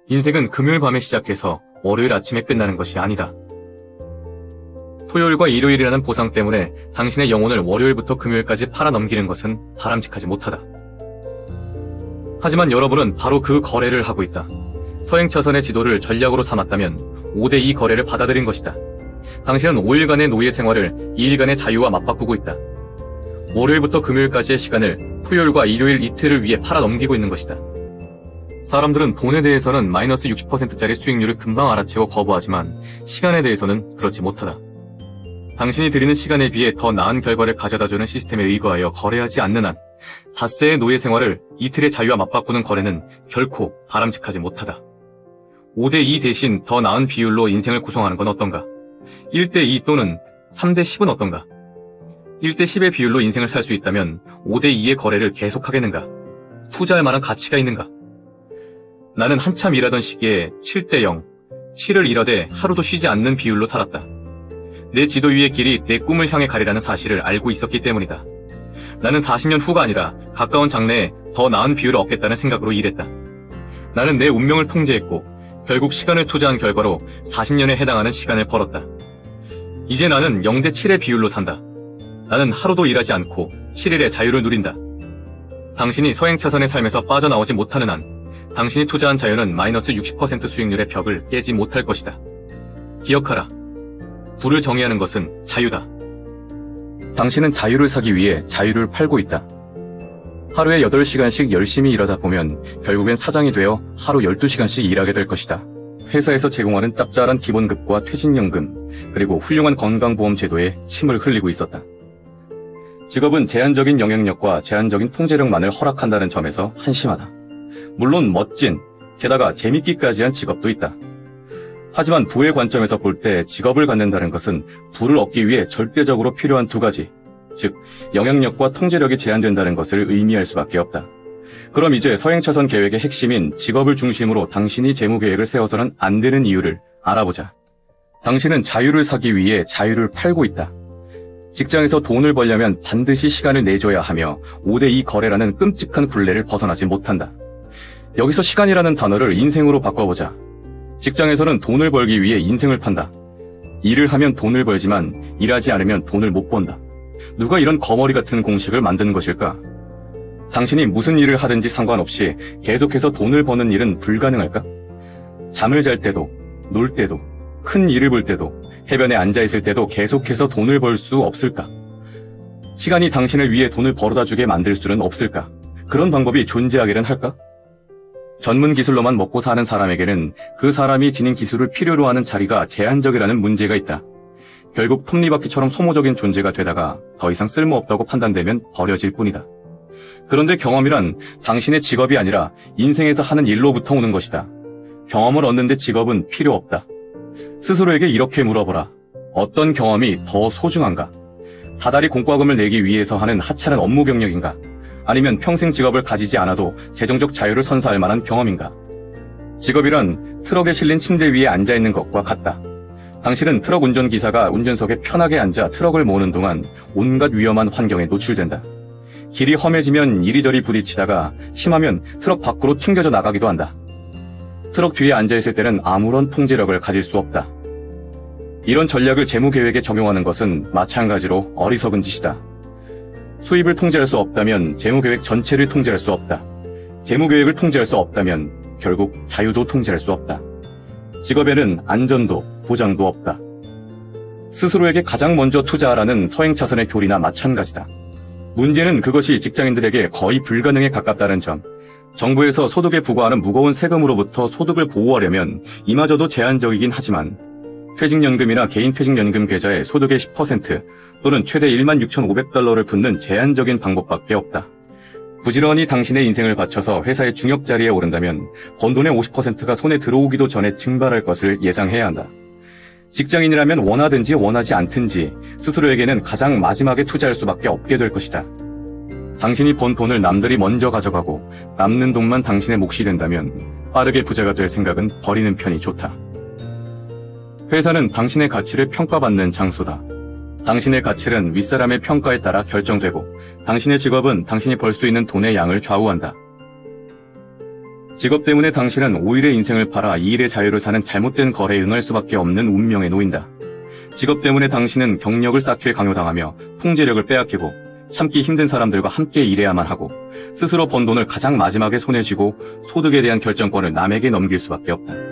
인생은 금요일 밤에 시작해서 월요일 아침에 끝나는 것이 아니다. 토요일과 일요일이라는 보상 때문에 당신의 영혼을 월요일부터 금요일까지 팔아넘기는 것은 바람직하지 못하다. 하지만 여러분은 바로 그 거래를 하고 있다. 서행차선의 지도를 전략으로 삼았다면 5대2 거래를 받아들인 것이다. 당신은 5일간의 노예 생활을 2일간의 자유와 맞바꾸고 있다. 월요일부터 금요일까지의 시간을 토요일과 일요일 이틀을 위해 팔아넘기고 있는 것이다. 사람들은 돈에 대해서는 마이너스 60%짜리 수익률을 금방 알아채고 거부하지만 시간에 대해서는 그렇지 못하다. 당신이 드리는 시간에 비해 더 나은 결과를 가져다주는 시스템에 의거하여 거래하지 않는 한 닷새의 노예 생활을 이틀의 자유와 맞바꾸는 거래는 결코 바람직하지 못하다. 5대2 대신 더 나은 비율로 인생을 구성하는 건 어떤가? 1대2 또는 3대10은 어떤가? 1대10의 비율로 인생을 살 수 있다면 5대2의 거래를 계속하겠는가? 투자할 만한 가치가 있는가? 나는 한참 일하던 시기에 7대0, 7을 일하되 하루도 쉬지 않는 비율로 살았다. 내 지도 위의 길이 내 꿈을 향해 가리라는 사실을 알고 있었기 때문이다. 나는 40년 후가 아니라 가까운 장래에 더 나은 비율을 얻겠다는 생각으로 일했다. 나는 내 운명을 통제했고 결국 시간을 투자한 결과로 40년에 해당하는 시간을 벌었다. 이제 나는 0대7의 비율로 산다. 나는 하루도 일하지 않고 7일의 자유를 누린다. 당신이 서행차선의 삶에서 빠져나오지 못하는 한 당신이 투자한 자유는 마이너스 60% 수익률의 벽을 깨지 못할 것이다. 기억하라. 부를 정의하는 것은 자유다. 당신은 자유를 사기 위해 자유를 팔고 있다. 하루에 8시간씩 열심히 일하다 보면 결국엔 사장이 되어 하루 12시간씩 일하게 될 것이다. 회사에서 제공하는 짭짤한 기본급과 퇴직연금, 그리고 훌륭한 건강보험 제도에 침을 흘리고 있었다. 직업은 제한적인 영향력과 제한적인 통제력만을 허락한다는 점에서 한심하다. 물론 멋진, 게다가 재밌기까지 한 직업도 있다. 하지만 부의 관점에서 볼 때 직업을 갖는다는 것은 부를 얻기 위해 절대적으로 필요한 두 가지, 즉 영향력과 통제력이 제한된다는 것을 의미할 수밖에 없다. 그럼 이제 서행차선 계획의 핵심인 직업을 중심으로 당신이 재무계획을 세워서는 안 되는 이유를 알아보자. 당신은 자유를 사기 위해 자유를 팔고 있다. 직장에서 돈을 벌려면 반드시 시간을 내줘야 하며 5대2 거래라는 끔찍한 굴레를 벗어나지 못한다. 여기서 시간이라는 단어를 인생으로 바꿔보자. 직장에서는 돈을 벌기 위해 인생을 판다. 일을 하면 돈을 벌지만 일하지 않으면 돈을 못 번다. 누가 이런 거머리 같은 공식을 만든 것일까? 당신이 무슨 일을 하든지 상관없이 계속해서 돈을 버는 일은 불가능할까? 잠을 잘 때도, 놀 때도, 큰 일을 볼 때도, 해변에 앉아있을 때도 계속해서 돈을 벌 수 없을까? 시간이 당신을 위해 돈을 벌어다주게 만들 수는 없을까? 그런 방법이 존재하기는 할까? 전문 기술로만 먹고 사는 사람에게는 그 사람이 지닌 기술을 필요로 하는 자리가 제한적이라는 문제가 있다. 결국 톱니바퀴처럼 소모적인 존재가 되다가 더 이상 쓸모없다고 판단되면 버려질 뿐이다. 그런데 경험이란 당신의 직업이 아니라 인생에서 하는 일로부터 오는 것이다. 경험을 얻는데 직업은 필요 없다. 스스로에게 이렇게 물어보라. 어떤 경험이 더 소중한가? 다달이 공과금을 내기 위해서 하는 하찮은 업무 경력인가? 아니면 평생 직업을 가지지 않아도 재정적 자유를 선사할 만한 경험인가? 직업이란 트럭에 실린 침대 위에 앉아있는 것과 같다. 당신은 트럭 운전기사가 운전석에 편하게 앉아 트럭을 모으는 동안 온갖 위험한 환경에 노출된다. 길이 험해지면 이리저리 부딪히다가 심하면 트럭 밖으로 튕겨져 나가기도 한다. 트럭 뒤에 앉아있을 때는 아무런 통제력을 가질 수 없다. 이런 전략을 재무계획에 적용하는 것은 마찬가지로 어리석은 짓이다. 수입을 통제할 수 없다면 재무계획 전체를 통제할 수 없다. 재무계획을 통제할 수 없다면 결국 자유도 통제할 수 없다. 직업에는 안전도 보장도 없다. 스스로에게 가장 먼저 투자하라는 서행차선의 교리나 마찬가지다. 문제는 그것이 직장인들에게 거의 불가능에 가깝다는 점. 정부에서 소득에 부과하는 무거운 세금으로부터 소득을 보호하려면 이마저도 제한적이긴 하지만 퇴직연금이나 개인퇴직연금 계좌에 소득의 10% 또는 최대 16,500달러를 붓는 제한적인 방법밖에 없다. 부지런히 당신의 인생을 바쳐서 회사의 중역 자리에 오른다면 번 돈의 50%가 손에 들어오기도 전에 증발할 것을 예상해야 한다. 직장인이라면 원하든지 원하지 않든지 스스로에게는 가장 마지막에 투자할 수밖에 없게 될 것이다. 당신이 번 돈을 남들이 먼저 가져가고 남는 돈만 당신의 몫이 된다면 빠르게 부자가 될 생각은 버리는 편이 좋다. 회사는 당신의 가치를 평가받는 장소다. 당신의 가치는 윗사람의 평가에 따라 결정되고 당신의 직업은 당신이 벌 수 있는 돈의 양을 좌우한다. 직업 때문에 당신은 5일의 인생을 팔아 2일의 자유를 사는 잘못된 거래에 응할 수밖에 없는 운명에 놓인다. 직업 때문에 당신은 경력을 쌓길 강요당하며 통제력을 빼앗기고 참기 힘든 사람들과 함께 일해야만 하고 스스로 번 돈을 가장 마지막에 손에 쥐고 소득에 대한 결정권을 남에게 넘길 수밖에 없다.